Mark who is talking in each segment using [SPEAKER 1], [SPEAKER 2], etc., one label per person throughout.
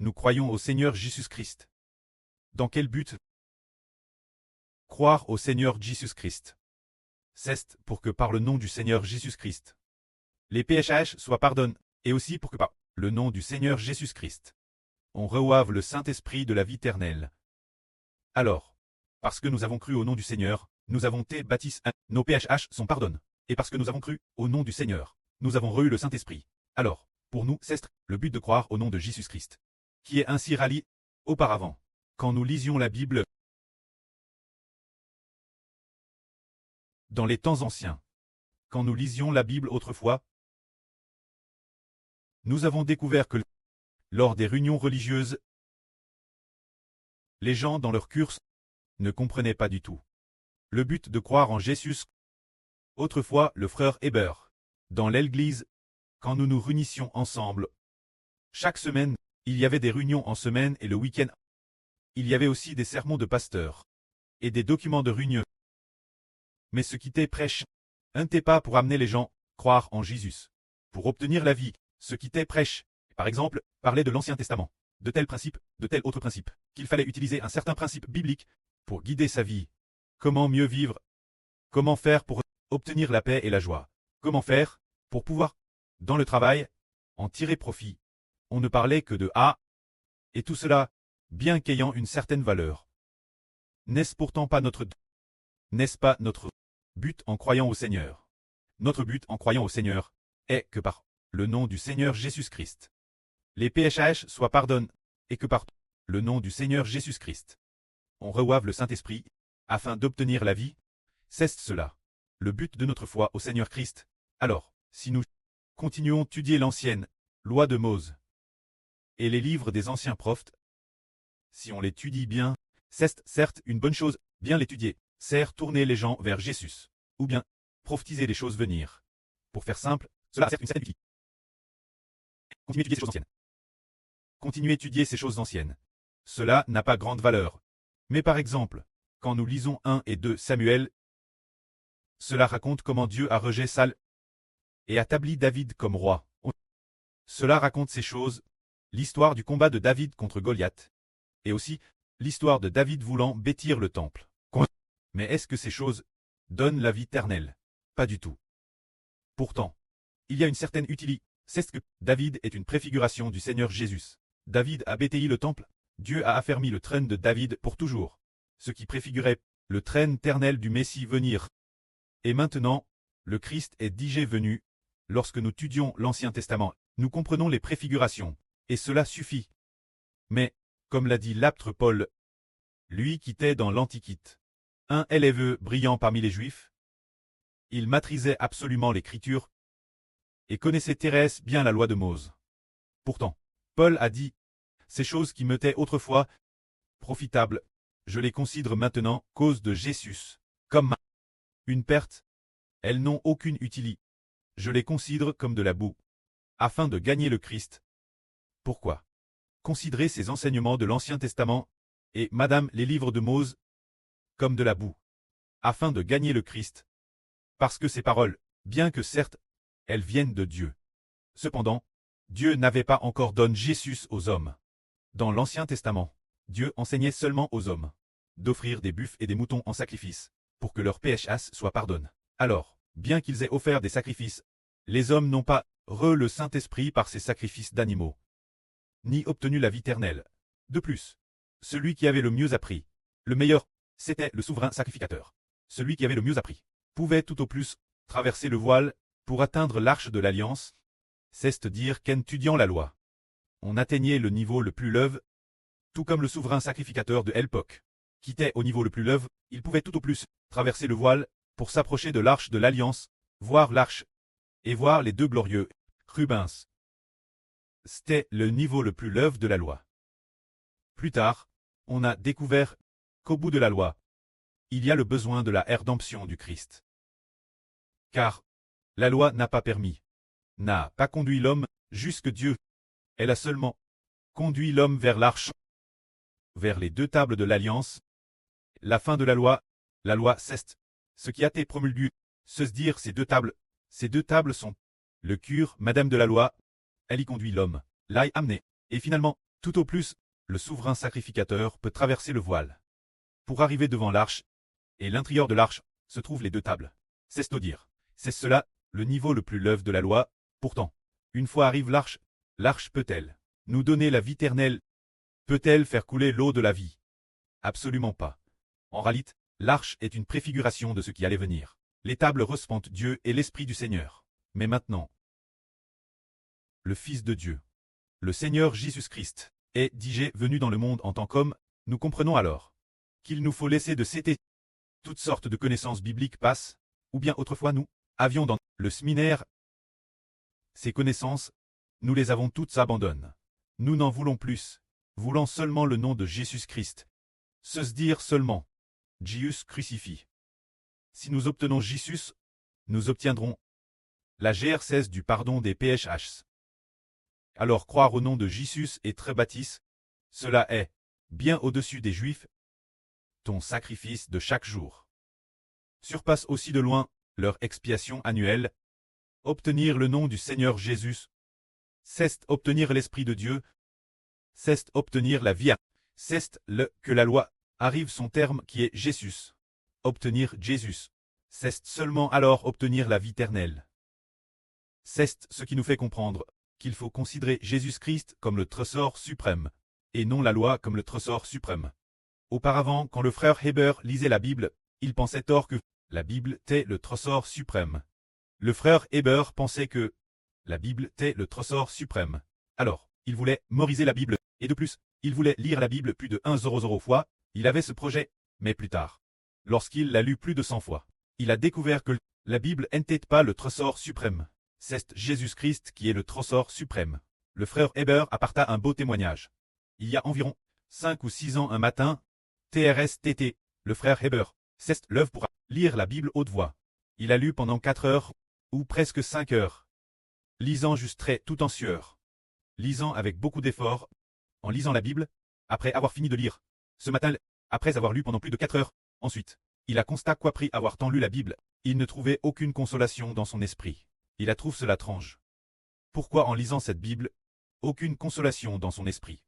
[SPEAKER 1] Nous croyons au Seigneur Jésus-Christ. Dans quel but? Croire au Seigneur Jésus-Christ. C'est pour que par le nom du Seigneur Jésus-Christ, les péchés soient pardonnés, et aussi pour que par le nom du Seigneur Jésus-Christ, on reçoive le Saint-Esprit de la vie éternelle. Alors, parce que nous avons cru au nom du Seigneur, nous avons été baptisés, nos péchés sont pardonnés. Et parce que nous avons cru au nom du Seigneur, nous avons reçu le Saint-Esprit. Alors, pour nous, c'est le but de croire au nom de Jésus-Christ, qui est ainsi rallié auparavant. Quand nous lisions la Bible dans les temps anciens, quand nous lisions la Bible autrefois, nous avons découvert que lors des réunions religieuses, les gens dans leur cursus ne comprenaient pas du tout le but de croire en Jésus. Autrefois, le frère Heber, dans l'église, quand nous nous réunissions ensemble, chaque semaine, il y avait des réunions en semaine et le week-end. Il y avait aussi des sermons de pasteurs et des documents de réunion. Mais ce qui était prêche n'était pas pour amener les gens à croire en Jésus, pour obtenir la vie. Ce qui était prêche, par exemple, parlait de l'Ancien Testament, de tel principe, de tel autre principe, qu'il fallait utiliser un certain principe biblique pour guider sa vie. Comment mieux vivre? Comment faire pour obtenir la paix et la joie? Comment faire pour pouvoir, dans le travail, en tirer profit? On ne parlait que de « ah » et tout cela, bien qu'ayant une certaine valeur. N'est-ce pourtant pas notre but en croyant au Seigneur? Notre but en croyant au Seigneur est que par le nom du Seigneur Jésus-Christ, les péchés soient pardonnés, et que par le nom du Seigneur Jésus-Christ, on reçoive le Saint-Esprit, afin d'obtenir la vie. C'est cela, le but de notre foi au Seigneur Christ. Alors, si nous continuons d'étudier l'ancienne loi de Mose et les livres des anciens prophètes, si on l'étudie bien, c'est certes une bonne chose, bien l'étudier, c'est tourner les gens vers Jésus, ou bien prophétiser des choses venir. Pour faire simple, cela a certes une certaine utilité. Continuez d'étudier ces choses anciennes. Continuez d'étudier ces choses anciennes. Cela n'a pas grande valeur. Mais par exemple, quand nous lisons 1 et 2 Samuel, cela raconte comment Dieu a rejeté Saül et établi David comme roi. Cela raconte ces choses, l'histoire du combat de David contre Goliath, et aussi l'histoire de David voulant bâtir le temple. Mais est-ce que ces choses donnent la vie éternelle? Pas du tout. Pourtant, il y a une certaine utilité. C'est ce que David est une préfiguration du Seigneur Jésus. David a bâti le temple. Dieu a affermi le trône de David pour toujours, ce qui préfigurait le trône éternel du Messie venir. Et maintenant, le Christ est déjà venu. Lorsque nous étudions l'Ancien Testament, nous comprenons les préfigurations, et cela suffit. Mais, comme l'a dit l'apôtre Paul, lui qui était dans l'Antiquité, un élève brillant parmi les Juifs, il maîtrisait absolument l'Écriture et connaissait Thérèse bien la loi de Mose. Pourtant, Paul a dit, ces choses qui m'étaient autrefois profitables, je les considère maintenant, cause de Jésus, comme une perte. Elles n'ont aucune utilité. Je les considère comme de la boue, afin de gagner le Christ. Pourquoi? Considérez ces enseignements de l'Ancien Testament, et, madame, les livres de Mose, comme de la boue, afin de gagner le Christ. Parce que ces paroles, bien que certes, elles viennent de Dieu. Cependant, Dieu n'avait pas encore donné Jésus aux hommes. Dans l'Ancien Testament, Dieu enseignait seulement aux hommes d'offrir des buffles et des moutons en sacrifice, pour que leurs péchés soient pardonnés. Alors, bien qu'ils aient offert des sacrifices, les hommes n'ont pas reçu le Saint-Esprit par ces sacrifices d'animaux, ni obtenu la vie éternelle. De plus, celui qui avait le mieux appris, le meilleur, c'était le souverain sacrificateur. Celui qui avait le mieux appris pouvait tout au plus traverser le voile pour atteindre l'arche de l'Alliance, c'est-à-dire qu'en étudiant la loi, on atteignait le niveau le plus élevé, tout comme le souverain sacrificateur de l'époque, qui était au niveau le plus élevé, il pouvait tout au plus traverser le voile pour s'approcher de l'arche de l'Alliance, voir l'arche, et voir les deux glorieux Rubens. C'était le niveau le plus élevé de la loi. Plus tard, on a découvert qu'au bout de la loi, il y a le besoin de la rédemption du Christ. Car la loi n'a pas permis, n'a pas conduit l'homme jusque Dieu. Elle a seulement conduit l'homme vers l'arche, vers les deux tables de l'Alliance. La fin de la loi c'est ce qui a été promulgué, se dire ces deux tables sont le cure, madame de la loi, elle y conduit l'homme, l'a amené, et finalement, Tout au plus, le souverain sacrificateur peut traverser le voile. Pour arriver devant l'arche, et l'intérieur de l'arche, se trouvent les deux tables. C'est-à-dire, c'est cela, le niveau le plus levé de la loi. Pourtant, une fois arrive l'arche peut-elle nous donner la vie éternelle? Peut-elle faire couler l'eau de la vie? Absolument pas. En réalité, l'arche est une préfiguration de ce qui allait venir. Les tables représentent Dieu et l'Esprit du Seigneur. Mais maintenant, le Fils de Dieu, le Seigneur Jésus-Christ, est, dis-je, venu dans le monde en tant qu'homme. Nous comprenons alors qu'il nous faut laisser de citer toutes sortes de connaissances bibliques passent, ou bien autrefois nous avions dans le séminaire ces connaissances, nous les avons toutes abandonnées. Nous n'en voulons plus, voulant seulement le nom de Jésus-Christ. Se dire seulement Jésus crucifié. Si nous obtenons Jésus, nous obtiendrons la GR16 du pardon des PHS. Alors croire au nom de Jésus et très baptiste, cela est bien au-dessus des Juifs. Ton sacrifice de chaque jour surpasse aussi de loin leur expiation annuelle. Obtenir le nom du Seigneur Jésus, c'est obtenir l'Esprit de Dieu, c'est obtenir la vie, c'est le que la loi arrive son terme qui est Jésus. Obtenir Jésus, c'est seulement alors obtenir la vie éternelle. C'est ce qui nous fait comprendre qu'il faut considérer Jésus-Christ comme le trésor suprême, et non la loi comme le trésor suprême. Auparavant, quand le frère Heber lisait la Bible, il pensait tort que la Bible était le trésor suprême. Le frère Heber pensait que la Bible était le trésor suprême. Alors, il voulait mémoriser la Bible, et de plus, il voulait lire la Bible plus de 100 fois. Il avait ce projet, mais plus tard, lorsqu'il l'a lu plus de 100 fois, il a découvert que la Bible n'était pas le trésor suprême. C'est Jésus-Christ qui est le trésor suprême. Le frère Heber apporta un beau témoignage. Il y a environ 5 ou 6 ans un matin, TRSTT, le frère Heber, c'est l'œuvre pour lire la Bible haute voix. Il a lu pendant 4 heures, ou presque 5 heures. Lisant juste très tout en sueur. Lisant avec beaucoup d'efforts. En lisant la Bible, après avoir fini de lire. Ce matin, après avoir lu pendant plus de 4 heures. Ensuite, il a constaté qu'après avoir tant lu la Bible, il ne trouvait aucune consolation dans son esprit. Il a trouvé cela étrange. Pourquoi en lisant cette Bible, aucune consolation dans son esprit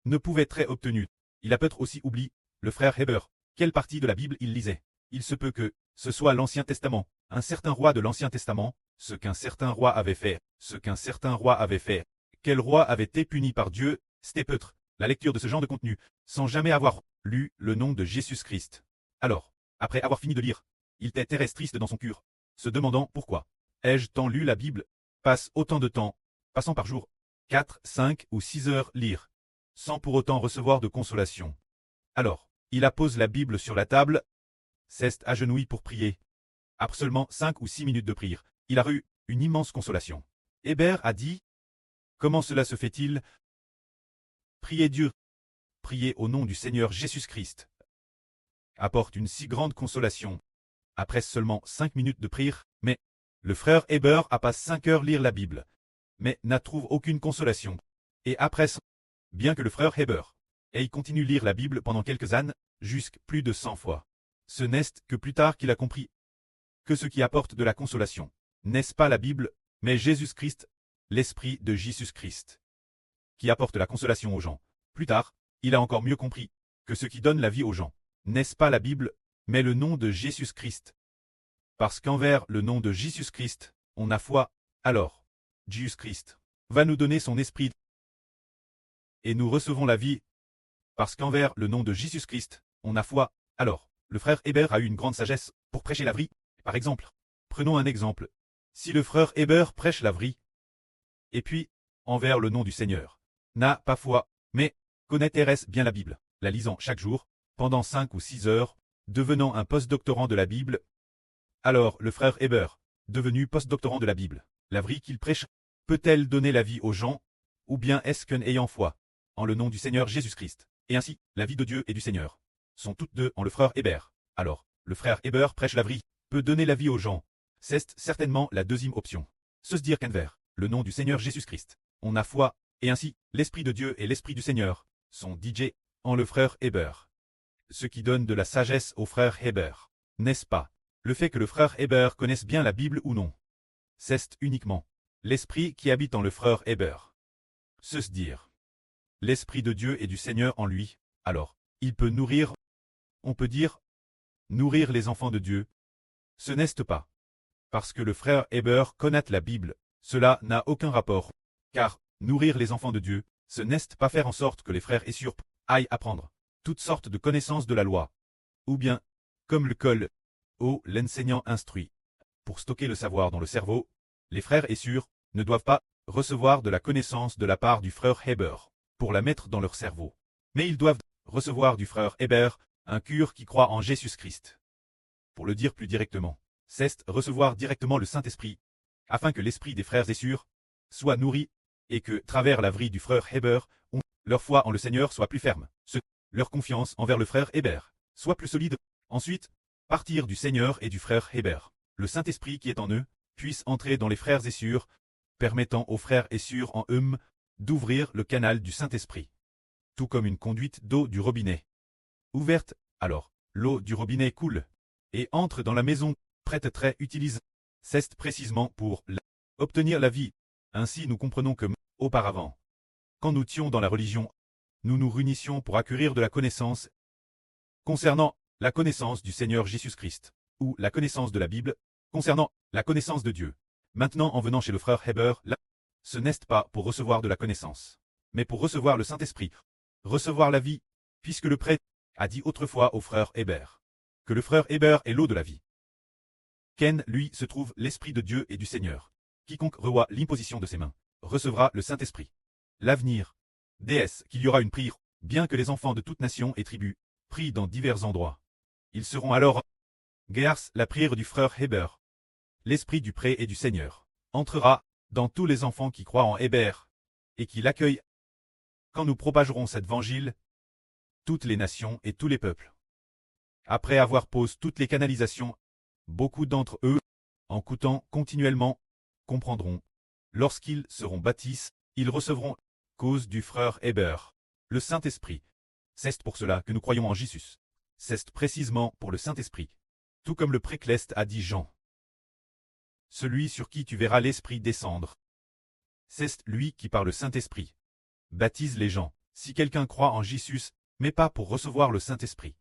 [SPEAKER 1] ne pouvait être obtenue? Il a peut-être aussi oublié, le frère Heber, quelle partie de la Bible il lisait. Il se peut que ce soit l'Ancien Testament, un certain roi de l'Ancien Testament, ce qu'un certain roi avait fait, quel roi avait été puni par Dieu. C'était peut-être la lecture de ce genre de contenu, sans jamais avoir lu le nom de Jésus-Christ. Alors, après avoir fini de lire, il était très triste dans son cœur, se demandant pourquoi ai-je tant lu la Bible, passe autant de temps, passant par jour, 4, 5 ou 6 heures lire, sans pour autant recevoir de consolation. Alors, il appose la Bible sur la table, s'est agenouillé pour prier. Après seulement 5 ou 6 minutes de prière, il a eu une immense consolation. Heber a dit, comment cela se fait-il? Priez Dieu, priez au nom du Seigneur Jésus-Christ, apporte une si grande consolation. Après seulement 5 minutes de prière, mais le frère Heber a passé 5 heures lire la Bible, mais n'a trouvé aucune consolation. Et après, bien que le frère Heber ait continué lire la Bible pendant quelques années, jusqu'à plus de 100 fois, ce n'est que plus tard qu'il a compris que ce qui apporte de la consolation, n'est-ce pas la Bible, mais Jésus-Christ, l'Esprit de Jésus-Christ, qui apporte la consolation aux gens. Plus tard, il a encore mieux compris que ce qui donne la vie aux gens, n'est-ce pas la Bible, mais le nom de Jésus-Christ. Parce qu'envers le nom de Jésus-Christ, on a foi, alors, Jésus-Christ va nous donner son esprit et nous recevons la vie. Parce qu'envers le nom de Jésus-Christ, on a foi, alors, le frère Heber a eu une grande sagesse pour prêcher la vie. Par exemple, prenons un exemple. Si le frère Heber prêche la vie, et puis, envers le nom du Seigneur, n'a pas foi, mais connaît-il bien la Bible, la lisant chaque jour, pendant 5 ou 6 heures, devenant un post-doctorant de la Bible, alors le frère Heber, devenu post-doctorant de la Bible, la vie qu'il prêche, peut-elle donner la vie aux gens, ou bien est-ce qu'en ayant foi, en le nom du Seigneur Jésus-Christ, et ainsi, la vie de Dieu et du Seigneur, sont toutes deux en le frère Heber. Alors, le frère Heber prêche la vie, peut donner la vie aux gens. C'est certainement la deuxième option. Se dire qu'envers le nom du Seigneur Jésus-Christ, on a foi, et ainsi, l'Esprit de Dieu et l'Esprit du Seigneur sont DJ en le frère Heber. Ce qui donne de la sagesse au frère Heber, n'est-ce pas? Le fait que le frère Heber connaisse bien la Bible ou non. C'est uniquement l'Esprit qui habite en le frère Heber. Se dire l'Esprit de Dieu et du Seigneur en lui, alors, il peut nourrir, on peut dire, nourrir les enfants de Dieu. Ce n'est pas parce que le frère Heber connaît la Bible, cela n'a aucun rapport, car nourrir les enfants de Dieu, ce n'est pas faire en sorte que les frères Essurp aillent apprendre toutes sortes de connaissances de la loi, ou bien, comme le col, l'enseignant instruit. Pour stocker le savoir dans le cerveau, les frères Essur ne doivent pas recevoir de la connaissance de la part du frère Heber pour la mettre dans leur cerveau. Mais ils doivent recevoir du frère Heber un cure qui croit en Jésus-Christ. Pour le dire plus directement, c'est recevoir directement le Saint-Esprit, afin que l'esprit des frères Essur soit nourri et que, travers la vie du frère Heber, leur foi en le Seigneur soit plus ferme, leur confiance envers le frère Heber soit plus solide. Ensuite, partir du Seigneur et du frère Heber, le Saint-Esprit qui est en eux, puisse entrer dans les frères Essur, permettant aux frères Essur en eux d'ouvrir le canal du Saint-Esprit. Tout comme une conduite d'eau du robinet. Ouverte, alors, l'eau du robinet coule, et entre dans la maison, prête très utilise, c'est précisément pour obtenir la vie. Ainsi nous comprenons que, auparavant, quand nous étions dans la religion, nous nous réunissions pour acquérir de la connaissance concernant la connaissance du Seigneur Jésus-Christ, ou la connaissance de la Bible, concernant la connaissance de Dieu. Maintenant en venant chez le frère Heber, ce n'est pas pour recevoir de la connaissance, mais pour recevoir le Saint-Esprit, recevoir la vie, puisque le prêtre a dit autrefois au frère Heber que le frère Heber est l'eau de la vie. Ken, lui, se trouve l'Esprit de Dieu et du Seigneur. Quiconque revoit l'imposition de ses mains recevra le Saint-Esprit. L'avenir, déesse, qu'il y aura une prière, bien que les enfants de toute nation et tribu prient dans divers endroits. Ils seront alors Gears, la prière du frère Heber. L'Esprit du pré et du Seigneur entrera dans tous les enfants qui croient en Heber et qui l'accueillent. Quand nous propagerons cet évangile, toutes les nations et tous les peuples. Après avoir posé toutes les canalisations, beaucoup d'entre eux, en écoutant continuellement, comprendront. Lorsqu'ils seront baptisés, ils recevront, cause du frère Heber, le Saint-Esprit. C'est pour cela que nous croyons en Jésus. C'est précisément pour le Saint-Esprit. Tout comme le précleste a dit Jean. Celui sur qui tu verras l'Esprit descendre. C'est lui qui par le Saint-Esprit baptise les gens. Si quelqu'un croit en Jésus, mais pas pour recevoir le Saint-Esprit,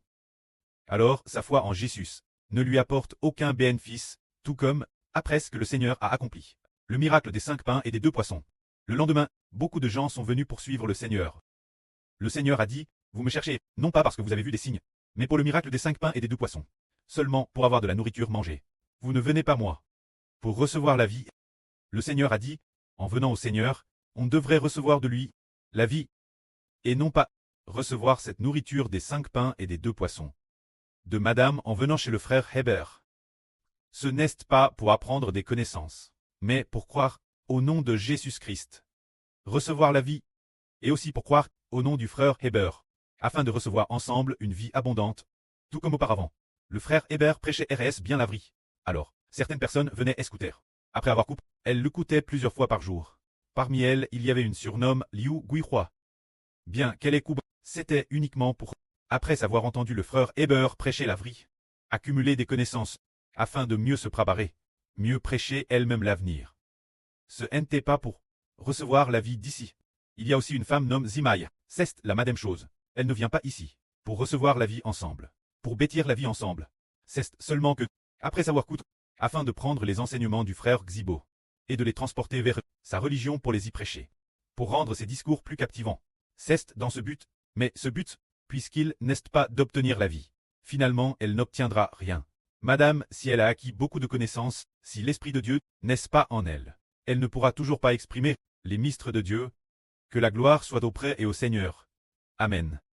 [SPEAKER 1] alors sa foi en Jésus ne lui apporte aucun bénéfice, tout comme, après ce que le Seigneur a accompli, le miracle des 5 pains et des 2 poissons. Le lendemain, beaucoup de gens sont venus poursuivre le Seigneur. Le Seigneur a dit, vous me cherchez, non pas parce que vous avez vu des signes, mais pour le miracle des 5 pains et des 2 poissons. Seulement pour avoir de la nourriture mangée. Vous ne venez pas moi. Pour recevoir la vie. Le Seigneur a dit, en venant au Seigneur, on devrait recevoir de lui la vie, et non pas recevoir cette nourriture des 5 pains et des 2 poissons. De madame en venant chez le frère Heber. Ce n'est pas pour apprendre des connaissances, mais pour croire au nom de Jésus-Christ. Recevoir la vie, et aussi pour croire au nom du frère Heber, afin de recevoir ensemble une vie abondante, tout comme auparavant. Le frère Heber prêchait RS bien la vie. Alors, certaines personnes venaient écouter. Après avoir coupé, elles l'écoutaient plusieurs fois par jour. Parmi elles, il y avait une surnomme Liu Guihua. Bien qu'elle ait coupé, c'était uniquement pour, après avoir entendu le frère Heber prêcher la vie, accumuler des connaissances, afin de mieux se préparer, mieux prêcher elle-même l'avenir. Ce n'était pas pour recevoir la vie d'ici. Il y a aussi une femme nommée Zimaï, c'est la même chose. Elle ne vient pas ici pour recevoir la vie ensemble, pour bâtir la vie ensemble. C'est seulement que, après avoir coupé, afin de prendre les enseignements du frère Xibo, et de les transporter vers sa religion pour les y prêcher, pour rendre ses discours plus captivants. C'est dans ce but, mais ce but, puisqu'il n'est pas d'obtenir la vie. Finalement, elle n'obtiendra rien. Madame, si elle a acquis beaucoup de connaissances, si l'Esprit de Dieu n'est pas en elle, elle ne pourra toujours pas exprimer les mystères de Dieu. Que la gloire soit auprès et au Seigneur. Amen.